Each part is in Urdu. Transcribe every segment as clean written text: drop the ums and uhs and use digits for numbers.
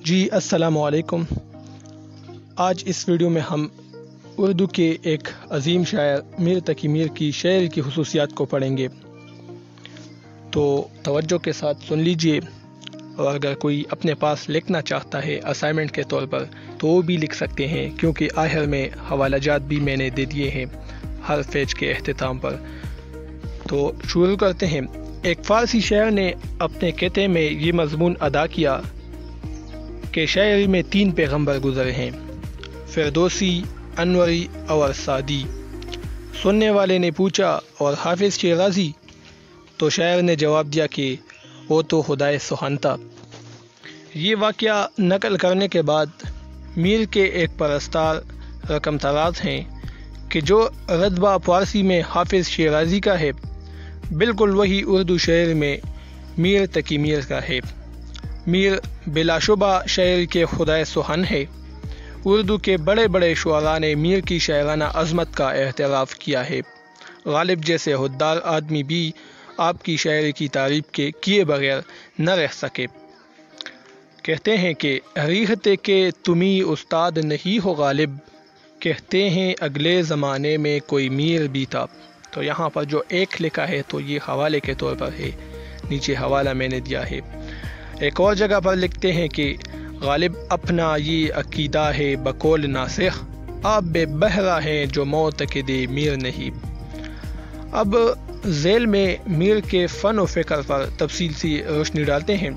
جی السلام علیکم۔ آج اس ویڈیو میں ہم اردو کے ایک عظیم شاعر میر تقی میر کی شعر کی خصوصیات کو پڑھیں گے، تو توجہ کے ساتھ سن لیجئے، اور اگر کوئی اپنے پاس لکھنا چاہتا ہے اسائنمنٹ کے طور پر تو وہ بھی لکھ سکتے ہیں، کیونکہ آخر میں حوالہ جات بھی میں نے دے دیے ہیں ہر پیج کے اختتام پر۔ تو شروع کرتے ہیں۔ ایک فارسی شاعر نے اپنے قطعے میں یہ مضمون ادا کیا کہ شاعری میں 3 پیغمبر گزرے ہیں، فردوسی، انوری اور سعدی۔ سننے والے نے پوچھا اور حافظ شیرازی؟ تو شاعر نے جواب دیا کہ وہ تو خدائے سبحان تھا۔ یہ واقعہ نقل کرنے کے بعد میر کے ایک پرستار رقم تراز ہیں کہ جو رتبہ فارسی میں حافظ شیرازی کا ہے، بالکل وہی اردو شعر میں میر تقی میر کا ہے۔ میر بلا شبہ شاعری کے خدائے سبحان ہے۔ اردو کے بڑے بڑے شعراء نے میر کی شاعرانہ عظمت کا اعتراف کیا ہے۔ غالب جیسے حدار آدمی بھی آپ کی شاعری کی تعریف کے کیے بغیر نہ رہ سکے۔ کہتے ہیں کہ ریحتے کہ تمہیں استاد نہیں ہو غالب، کہتے ہیں اگلے زمانے میں کوئی میر بھی تھا۔ تو یہاں پر جو ایک لکھا ہے تو یہ حوالے کے طور پر ہے، نیچے حوالہ میں نے دیا ہے۔ ایک اور جگہ پر لکھتے ہیں کہ غالب اپنا یہ عقیدہ ہے بقول ناسخ، آپ بے بہرہ ہیں جو معتقد میر نہیں۔ اب ذیل میں میر کے فن و فکر پر تفصیل سے روشنی ڈالتے ہیں۔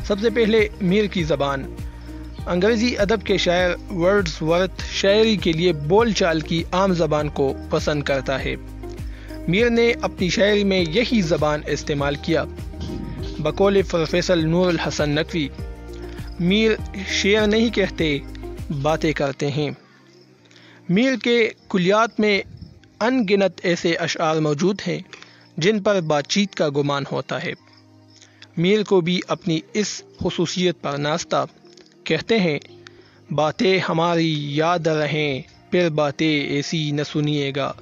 سب سے پہلے میر کی زبان۔ انگریزی ادب کے شاعر ورڈز ورتھ شاعری کے لیے بول چال کی عام زبان کو پسند کرتا ہے۔ میر نے اپنی شاعری میں یہی زبان استعمال کیا۔ بقول پروفیسر نور الحسن نقوی، میر شعر نہیں کہتے، باتیں کرتے ہیں۔ میر کے کلیات میں ان گنت ایسے اشعار موجود ہیں جن پر بات چیت کا گمان ہوتا ہے۔ میر کو بھی اپنی اس خصوصیت پر ناز تھا۔ کہتے ہیں باتیں ہماری یاد رہیں، پھر باتیں ایسی نہ سنیے گا۔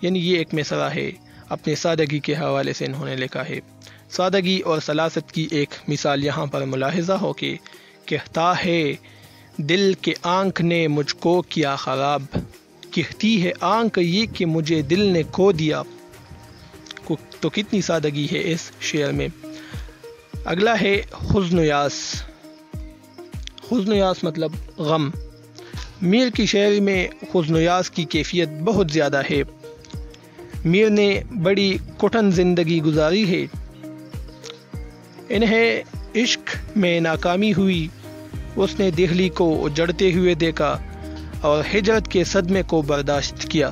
یعنی یہ ایک مصرع ہے، اپنے سادگی کے حوالے سے انہوں نے لکھا ہے۔ سادگی اور سلاست کی ایک مثال یہاں پر ملاحظہ ہو کہ کہتا ہے دل کے آنکھ نے مجھ کو کیا خراب، کہتی ہے آنکھ یہ کہ مجھے دل نے کھو دیا۔ تو کتنی سادگی ہے اس شعر میں۔ اگلا ہے حزن و یاس۔ حزن و یاس مطلب غم۔ میر کی شاعری میں حزن و یاس کی کیفیت بہت زیادہ ہے۔ میر نے بڑی کٹھن زندگی گزاری ہے۔ انہیں عشق میں ناکامی ہوئی، اس نے دہلی کو اجڑتے ہوئے دیکھا اور ہجرت کے صدمے کو برداشت کیا۔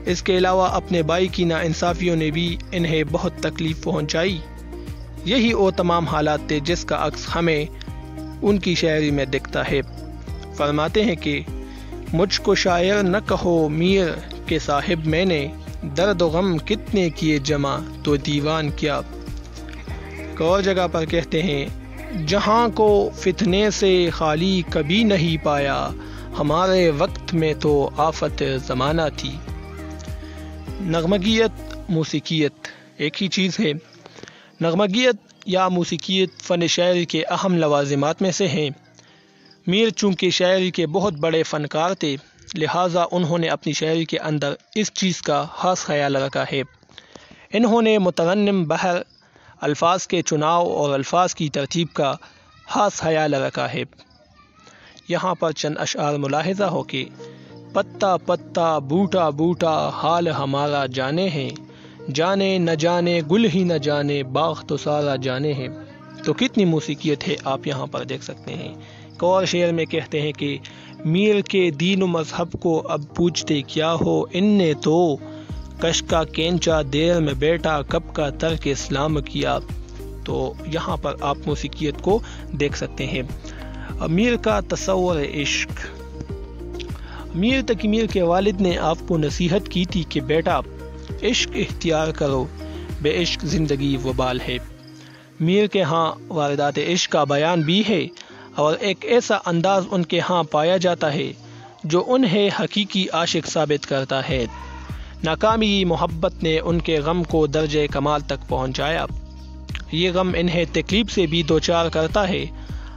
اس کے علاوہ اپنے بھائی کی ناانصافیوں نے بھی انہیں بہت تکلیف پہنچائی۔ یہی وہ تمام حالات تھے جس کا عکس ہمیں ان کی شاعری میں دکھتا ہے۔ فرماتے ہیں کہ مجھ کو شاعر نہ کہو میر کے صاحب، میں نے درد و غم کتنے کیے جمع تو دیوان کیا۔ ایک اور جگہ پر کہتے ہیں جہاں کو فتنے سے خالی کبھی نہیں پایا، ہمارے وقت میں تو آفت زمانہ تھی۔ نغمگیت، موسیقیت ایک ہی چیز ہے۔ نغمگیت یا موسیقیت فن شاعری کے اہم لوازمات میں سے ہیں۔ میر چونکہ شاعری کے بہت بڑے فنکار تھے، لہٰذا انہوں نے اپنی شاعری کے اندر اس چیز کا خاص خیال رکھا ہے۔ انہوں نے مترنم بہر، الفاظ کے چناؤ اور الفاظ کی ترتیب کا خاص خیال رکھا ہے۔ یہاں پر چند اشعار ملاحظہ ہو کہ پتا پتا بوٹا بوٹا حال ہمارا جانے ہیں، جانے نہ جانے گل ہی نہ جانے باغ تو سارا جانے ہیں۔ تو کتنی موسیقیت ہے آپ یہاں پر دیکھ سکتے ہیں۔ ایک اور شعر میں کہتے ہیں کہ میر کے دین و مذہب کو اب پوچھتے کیا ہو، ان نے تو کش کا کینچا دیر میں بیٹا کب کا ترک اسلام کیا۔ تو یہاں پر آپ موسیقیت کو دیکھ سکتے ہیں۔ میر کا تصور عشق۔ میر تقی میر کے والد نے آپ کو نصیحت کی تھی کہ بیٹا عشق اختیار کرو، بے عشق زندگی وبال ہے۔ میر کے ہاں واردات عشق کا بیان بھی ہے، اور ایک ایسا انداز ان کے ہاں پایا جاتا ہے جو انہیں حقیقی عاشق ثابت کرتا ہے۔ ناکامی محبت نے ان کے غم کو درجہ کمال تک پہنچایا۔ یہ غم انہیں تکلیف سے بھی دوچار کرتا ہے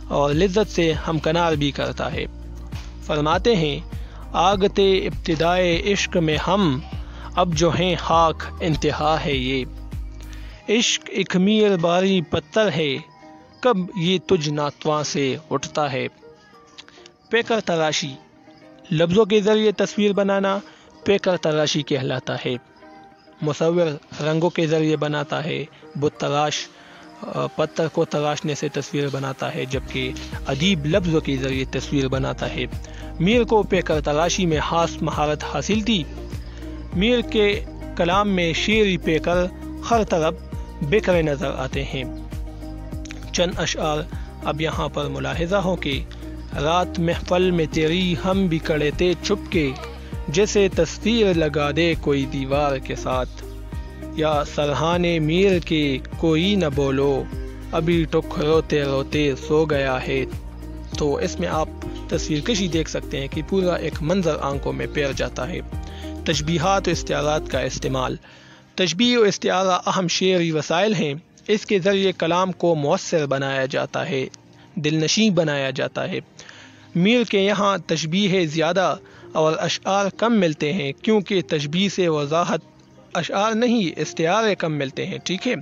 اور لذت سے ہمکنار بھی کرتا ہے۔ فرماتے ہیں آگتے ابتدائے عشق میں ہم، اب جو ہیں خاک انتہا ہے یہ۔ عشق ایک میر باری پتھر ہے، کب یہ تجھ ناتواں سے اٹھتا ہے۔ پیکر تراشی، لفظوں کے ذریعے تصویر بنانا پیکر تراشی کہلاتا ہے۔ مصور رنگوں کے ذریعے بناتا ہے، بت تراش پتھر کو تراشنے سے تصویر بناتا ہے، جبکہ ادیب لفظوں کے ذریعے تصویر بناتا ہے۔ میر کو پیکر تراشی میں خاص مہارت حاصل تھی۔ میر کے کلام میں شعری پیکر ہر طرف بکھرے نظر آتے ہیں۔ چند اشعار اب یہاں پر ملاحظہ ہو کہ رات محفل میں تیری ہم بھی کھڑے تھے چھپ کے، جیسے تصویر لگا دے کوئی دیوار کے ساتھ، یا سرہانے میر کے کوئی نہ بولو، ابھی ٹک روتے روتے سو گیا ہے۔ تو اس میں آپ تصویر کشی دیکھ سکتے ہیں کہ پورا ایک منظر آنکھوں میں پیر جاتا ہے۔ تشبیہات و استعارات کا استعمال، تشبیہ و استعارہ اہم شعری وسائل ہیں۔ اس کے ذریعے کلام کو مؤثر بنایا جاتا ہے، دل نشیں بنایا جاتا ہے۔ میر کے یہاں تشبیہ زیادہ اور اشعار کم ملتے ہیں، کیونکہ تشبیہ سے وضاحت، اشعار نہیں استعارے کم ملتے ہیں، ٹھیک ہے۔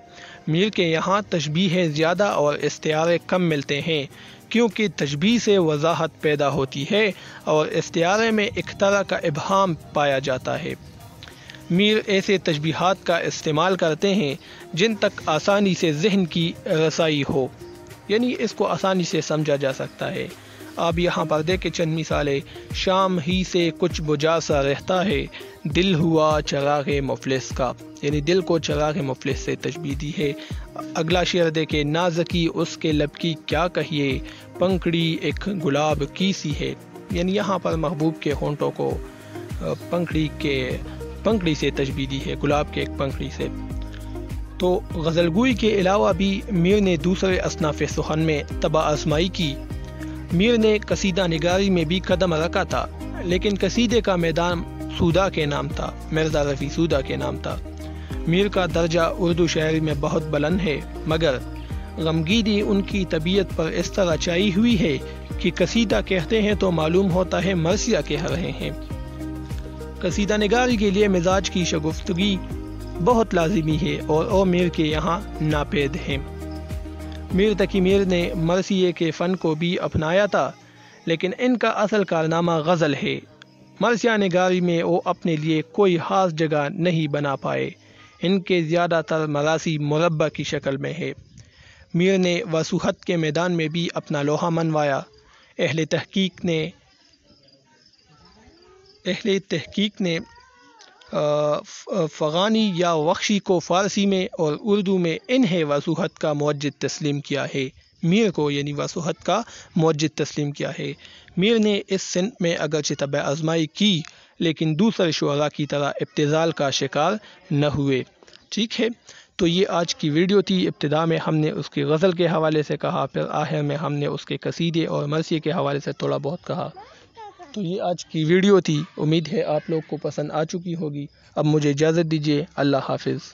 میر کے یہاں تشبیہ زیادہ اور استعارے کم ملتے ہیں، کیونکہ تشبیہ سے وضاحت پیدا ہوتی ہے اور استعارے میں ایک طرح کا ابہام پایا جاتا ہے۔ میر ایسے تشبیہات کا استعمال کرتے ہیں جن تک آسانی سے ذہن کی رسائی ہو، یعنی اس کو آسانی سے سمجھا جا سکتا ہے۔ آپ یہاں پر دیکھیں چند مثالیں، شام ہی سے کچھ بجھا سا رہتا ہے، دل ہوا چراغ مفلس کا، یعنی دل کو چراغ مفلس سے تشبیہ دی ہے۔ اگلا شعر دیکھیں، نازکی اس کے لب کی کیا کہیے، پنکھڑی ایک گلاب کی سی ہے، یعنی یہاں پر محبوب کے ہونٹوں کو پنکھڑی سے تشبیہ دی ہے، گلاب کے ایک پنکھڑی سے۔ تو غزل گوئی کے علاوہ بھی میر نے دوسرے اصناف سخن میں طبع آزمائی کی۔ میر نے قصیدہ نگاری میں بھی قدم رکھا تھا، لیکن قصیدے کا میدان سودا کے نام تھا، مرزا رفیع سودا کے نام تھا۔ میر کا درجہ اردو شاعری میں بہت بلند ہے، مگر غمگینی ان کی طبیعت پر اس طرح چھائی ہوئی ہے کہ قصیدہ کہتے ہیں تو معلوم ہوتا ہے مرثیہ کہہ رہے ہیں۔ قصیدہ نگاری کے لیے مزاج کی شگفتگی بہت لازمی ہے اور میر کے یہاں ناپید ہیں۔ میر تقی میر نے مرثیے کے فن کو بھی اپنایا تھا، لیکن ان کا اصل کارنامہ غزل ہے۔ مرثیہ نگاری میں وہ اپنے لیے کوئی خاص جگہ نہیں بنا پائے، ان کے زیادہ تر مراثی مربع کی شکل میں ہے۔ میر نے وضوحت کے میدان میں بھی اپنا لوہا منوایا۔ اہل تحقیق نے فغانی یا وخشی کو فارسی میں اور اردو میں انہیں وضوحت کا موجد تسلیم کیا ہے۔ میر کو یعنی وضوحت کا موجد تسلیم کیا ہے۔ میر نے اس صنف میں اگرچہ طبع آزمائی کی، لیکن دوسرے شعراء کی طرح ابتذال کا شکار نہ ہوئے، ٹھیک ہے۔ تو یہ آج کی ویڈیو تھی۔ ابتدا میں ہم نے اس کی غزل کے حوالے سے کہا، پھر آخر میں ہم نے اس کے قصیدے اور مرثیے کے حوالے سے تھوڑا بہت کہا۔ تو یہ آج کی ویڈیو تھی، امید ہے آپ لوگ کو پسند آ چکی ہوگی۔ اب مجھے اجازت دیجیے، اللہ حافظ۔